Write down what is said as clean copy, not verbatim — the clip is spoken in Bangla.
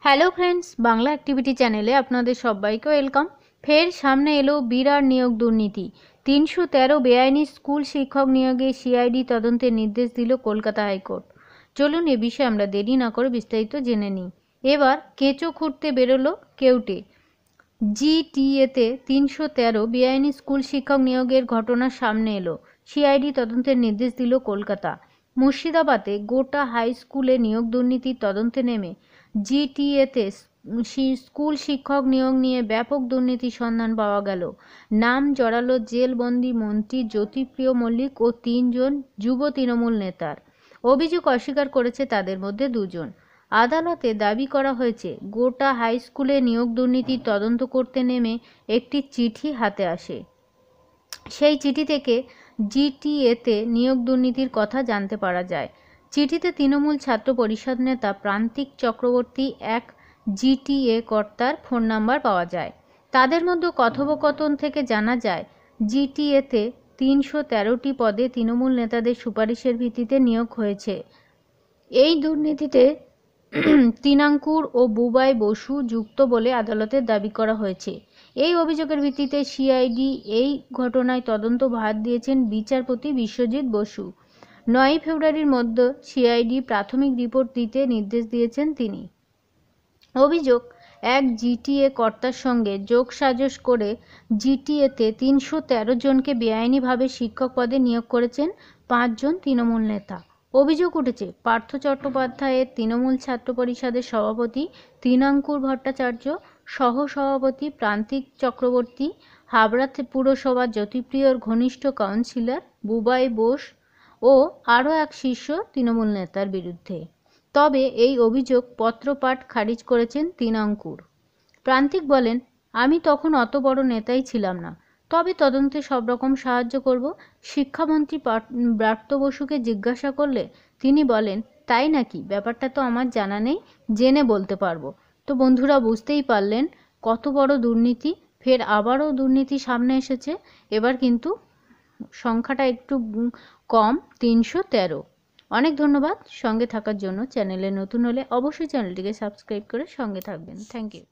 হ্যালো ফ্রেন্ডস, বাংলা অ্যাক্টিভিটি চ্যানেলে আপনাদের সবাইকে ওয়েলকাম। ফের সামনে এলো বিরাট নিয়োগ দুর্নীতি। 313 বেআইনি স্কুল শিক্ষক নিয়োগে সিআইডি তদন্তের নির্দেশ দিল কলকাতা হাইকোর্ট। চলুন এ বিষয়ে আমরা দেরি না করে বিস্তারিত জেনে নিই। এবার কেঁচো খুঁড়তে বেরোলো কেউটে। জিটিএতে 313 বেআইনি স্কুল শিক্ষক নিয়োগের ঘটনা সামনে এলো। সিআইডি তদন্তের নির্দেশ দিল কলকাতা। মুর্শিদাবাদে গোটা হাই স্কুলে নিয়োগ দুর্নীতির তদন্তে নেমে জিটিএতে স্কুল শিক্ষক নিয়োগ নিয়ে ব্যাপক দুর্নীতির সন্ধান পাওয়া গেল। নাম জড়ালো জেলবন্দি মন্ত্রী জ্যোতিপ্রিয় মল্লিক ও 3 জন যুব তৃণমূল নেতার। অভিযোগ অস্বীকার করেছে তাদের মধ্যে 2 জন। আদালতে দাবি করা হয়েছে, গোটা হাই স্কুলে নিয়োগ দুর্নীতির তদন্ত করতে নেমে একটি চিঠি হাতে আসে। সেই চিঠি থেকে জিটিএতে নিয়োগ দুর্নীতির কথা জানতে পারা যায়। চিঠিতে তৃণমূল ছাত্র পরিষদ নেতা প্রান্তিক চক্রবর্তী এক জিটিএ কর্তার ফোন নাম্বার পাওয়া যায়। তাদের মধ্যে কথোপকথন থেকে জানা যায়, জিটিএতে 313টি পদে তৃণমূল নেতাদের সুপারিশের ভিত্তিতে নিয়োগ হয়েছে। এই দুর্নীতিতে তৃণাঙ্কুর ও বুবাই বসু যুক্ত বলে আদালতের দাবি করা হয়েছে। এই অভিযোগের ভিত্তিতে সিআইডি এই ঘটনায় তদন্ত ভার দিয়েছেন বিচারপতি বিশ্বজিৎ বসু। 9 ফেব্রুয়ারির মধ্যে সিআইডি প্রাথমিক রিপোর্ট দিতে নির্দেশ দিয়েছেন তিনি। অভিযোগ, এক জিটিএ কর্তার সঙ্গে যোগসাজশ করে জিটিএতে 313 জনকে বেআইনিভাবে শিক্ষক পদে নিয়োগ করেছেন 5 জন তৃণমূল নেতা। অভিযোগ উঠেছে, পার্থ চট্টোপাধ্যায়ের তৃণমূল ছাত্র পরিষদের সভাপতি তৃণাঙ্কুর ভট্টাচার্য, সহসভাপতি প্রান্তিক চক্রবর্তী, হাবড়া পুরসভার জ্যোতিপ্রিয়র ঘনিষ্ঠ কাউন্সিলর বুবাই বোস ও আরও এক শীর্ষ তৃণমূল নেতার বিরুদ্ধে। তবে এই অভিযোগ পত্রপাঠ খারিজ করেছেন তৃণাঙ্কুর। প্রান্তিক বলেন, আমি তখন অত বড় নেতাই ছিলাম না, তবে তদন্তে সব রকম সাহায্য করব। শিক্ষামন্ত্রী ব্রাত্য বসুকে জিজ্ঞাসা করলে তিনি বলেন, তাই নাকি, ব্যাপারটা তো আমার জানা নেই, জেনে বলতে পারবো। তো বন্ধুরা, বুঝতেই পারলেন কত বড় দুর্নীতি। ফের আবারও দুর্নীতি সামনে এসেছে। এবার কিন্তু সংখ্যাটা একটু কম, 313। অনেক ধন্যবাদ সঙ্গে থাকার জন্য। চ্যানেলে নতুন হলে অবশ্যই চ্যানেলটিকে সাবস্ক্রাইব করে সঙ্গে থাকবেন। Thank you.